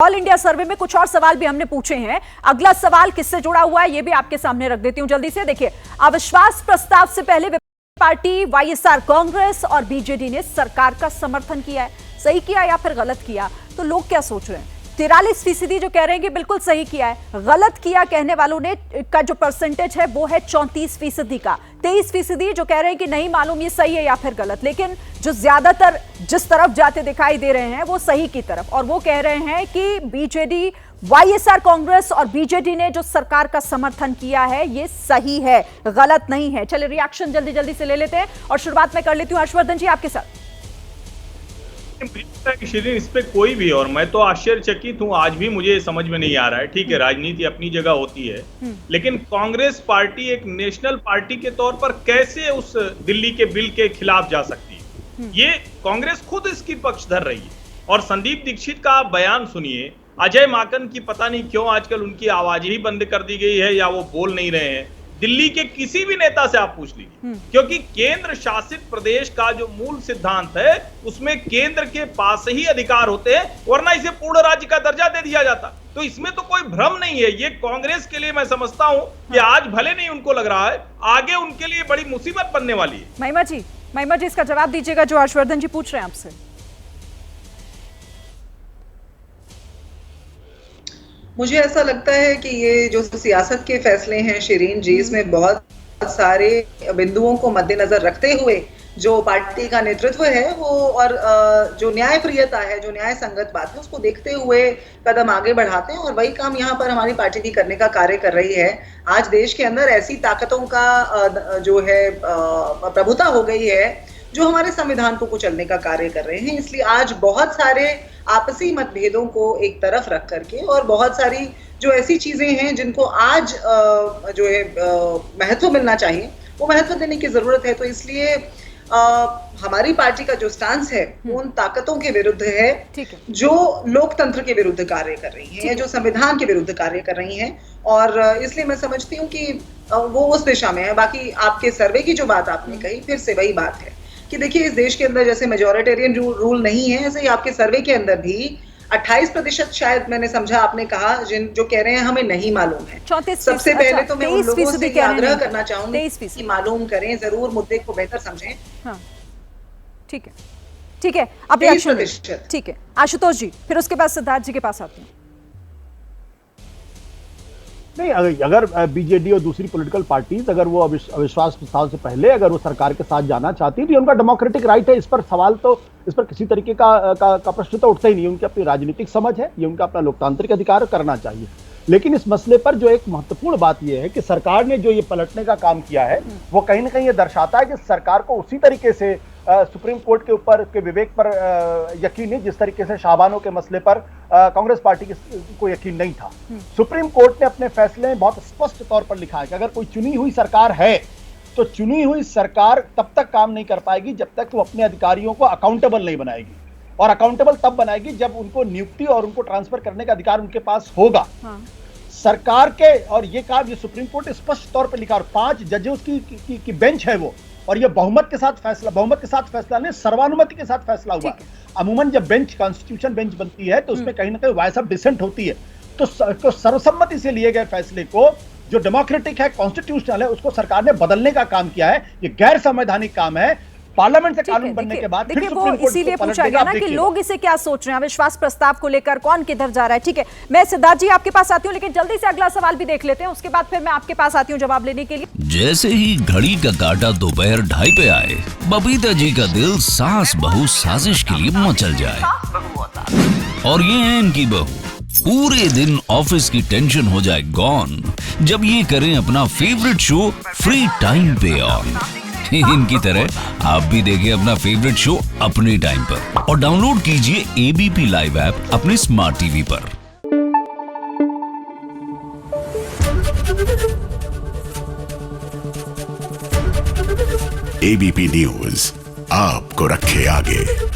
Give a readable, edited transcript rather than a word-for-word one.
All India सर्वे में कुछ और सवाल भी हमने पूछे हैं। अगला सवाल किससे जुड़ा हुआ है ये भी आपके सामने रख देती हूं जल्दी से। देखिए, अविश्वास प्रस्ताव से पहले पार्टी वाईएसआर कांग्रेस और बीजेडी ने सरकार का समर्थन किया है। सही किया या फिर गलत किया? तो लोग क्या सोच रहे हैं? 43% जो कह रहे हैं कि बिल्कुल सही किया है। गलत किया कहने वालों ने का जो परसेंटेज है वो है 34% का। 23% जो कह रहे हैं कि नहीं मालूम ये सही है या फिर गलत। लेकिन जो ज्यादातर जिस तरफ जाते दिखाई दे रहे हैं वो सही की तरफ, और वो कह रहे हैं कि बीजेडी, वाईएसआर कांग्रेस और बीजेडी ने जो सरकार का समर्थन किया है ये सही है, गलत नहीं है। चलिए रिएक्शन जल्दी जल्दी से ले लेते हैं और शुरुआत में कर लेती हूँ हर्षवर्धन जी आपके साथ। शिरीन, इस पे कोई भी, और मैं तो आश्चर्यचकित हूँ, आज भी मुझे समझ में नहीं आ रहा है। ठीक है, राजनीति अपनी जगह होती है, लेकिन कांग्रेस पार्टी एक नेशनल पार्टी के तौर पर कैसे उस दिल्ली के बिल के खिलाफ जा सकती है? ये कांग्रेस खुद इसकी पक्षधर रही है। और संदीप दीक्षित का आप बयान सुनिए। अजय माकन की पता नहीं क्यों आजकल उनकी आवाज ही बंद कर दी गई है या वो बोल नहीं रहे हैं। दिल्ली के किसी भी नेता से आप पूछ लीजिए, क्योंकि केंद्र शासित प्रदेश का जो मूल सिद्धांत है उसमें केंद्र के पास ही अधिकार होते हैं, वरना इसे पूर्ण राज्य का दर्जा दे दिया जाता। तो इसमें तो कोई भ्रम नहीं है। ये कांग्रेस के लिए मैं समझता हूं कि आज भले नहीं उनको लग रहा है, आगे उनके लिए बड़ी मुसीबत बनने वाली है। महिमा जी इसका जवाब दीजिएगा जो हर्षवर्धन जी पूछ रहे हैं आपसे। मुझे ऐसा लगता है कि ये जो सियासत के फैसले हैं शिरीन जी, इसमें बहुत सारे बिंदुओं को मद्देनजर रखते हुए जो पार्टी का नेतृत्व है वो, और जो न्यायप्रियता है, जो न्याय संगत बात है, उसको देखते हुए कदम आगे बढ़ाते हैं। और वही काम यहाँ पर हमारी पार्टी भी करने का कार्य कर रही है। आज देश के अंदर ऐसी ताकतों का जो है प्रभुता हो गई है जो हमारे संविधान को कुचलने का कार्य कर रहे हैं। इसलिए आज बहुत सारे आपसी मतभेदों को एक तरफ रख करके, और बहुत सारी जो ऐसी चीजें हैं जिनको आज जो है महत्व मिलना चाहिए, वो महत्व देने की जरूरत है। तो इसलिए हमारी पार्टी का जो स्टांस है वो उन ताकतों के विरुद्ध है जो लोकतंत्र के विरुद्ध कार्य कर रही हैं, जो संविधान के विरुद्ध कार्य कर रही हैं। और इसलिए मैं समझती हूँ कि वो उस दिशा में है। बाकी आपके सर्वे की जो बात आपने कही, फिर से वही बात है कि देखिए, इस देश के अंदर जैसे मेजॉरिटेरियन रूल नहीं है, ऐसे ही आपके सर्वे के अंदर भी 28% शायद मैंने समझा आपने कहा जो कह रहे हैं हमें नहीं मालूम है। सबसे पहले तो मैं उन लोगों से आग्रह करना चाहूंगी कि मालूम करें, जरूर मुद्दे को बेहतर समझें। हाँ, ठीक है अब रिएक्शन। ठीक है आशुतोष जी, फिर उसके बाद सिद्धार्थ जी के पास आते हैं। नहीं, अगर बीजेडी और दूसरी पॉलिटिकल पार्टीज अगर वो अविश्वास प्रस्ताव से पहले अगर वो सरकार के साथ जाना चाहती है तो उनका डेमोक्रेटिक राइट है। इस पर सवाल तो, इस पर किसी तरीके का प्रश्न तो उठता ही नहीं। उनकी अपनी राजनीतिक समझ है, ये उनका अपना लोकतांत्रिक अधिकार करना चाहिए। लेकिन इस मसले पर जो एक महत्वपूर्ण बात यह है कि सरकार ने जो ये पलटने का काम किया है वो कहीं ना कहीं ये दर्शाता है कि सरकार को उसी तरीके से सुप्रीम कोर्ट के ऊपर के विवेक पर यकीन नहीं जिस तरीके से शाहबानों के मसले पर कांग्रेस पार्टी को यकीन नहीं था। सुप्रीम कोर्ट ने अपने फैसले में बहुत स्पष्ट तौर पर लिखा है कि अगर कोई चुनी हुई सरकार है तो चुनी हुई सरकार तब तक काम नहीं कर पाएगी जब तक वो अपने अधिकारियों को अकाउंटेबल नहीं बनाएगी। और अकाउंटेबल तब बनाएगी जब उनको नियुक्ति और उनको ट्रांसफर करने का अधिकार उनके पास होगा। सरकार के, और ये काम ये सुप्रीम कोर्ट ने स्पष्ट तौर पर लिखा, और 5 जजेस की बेंच है वो, और ये बहुमत के साथ फैसला नहीं, सर्वानुमति के साथ फैसला हुआ। अमूमन जब बेंच कॉन्स्टिट्यूशन बेंच बनती है तो उसमें कहीं ना कहीं वॉइस ऑफ डिसेंट होती है। तो सर्वसम्मति से लिए गए फैसले को, जो डेमोक्रेटिक है, कॉन्स्टिट्यूशनल है, उसको सरकार ने बदलने का काम किया है। ये गैर संवैधानिक काम है। पार्लियामेंट से कानून बनने के बाद फिर सुप्रीम कोर्ट इसीलिए पूछा गया ना कि लोग इसे क्या सोच रहे हैं, अविश्वास प्रस्ताव को लेकर कौन किधर जा रहा है। ठीक है, मैं सिद्धार्थ जी आपके पास आती हूँ, लेकिन जल्दी से अगला सवाल भी देख लेते हैं, उसके बाद फिर मैं आपके पास आती हूँ जवाब लेने के लिए। जैसे ही घड़ी का काटा दोपहर 2:30 पे आए, बबीता जी का दिल सास बहू साजिश के लिए मचल जाए। और ये है इनकी बहू, पूरे दिन ऑफिस की टेंशन हो जाए गॉन जब ये करें अपना फेवरेट शो फ्री टाइम पे ऑन। इनकी तरह आप भी देखिए अपना फेवरेट शो अपने टाइम पर और डाउनलोड कीजिए एबीपी लाइव ऐप अपने स्मार्ट टीवी पर। एबीपी न्यूज आपको रखे आगे।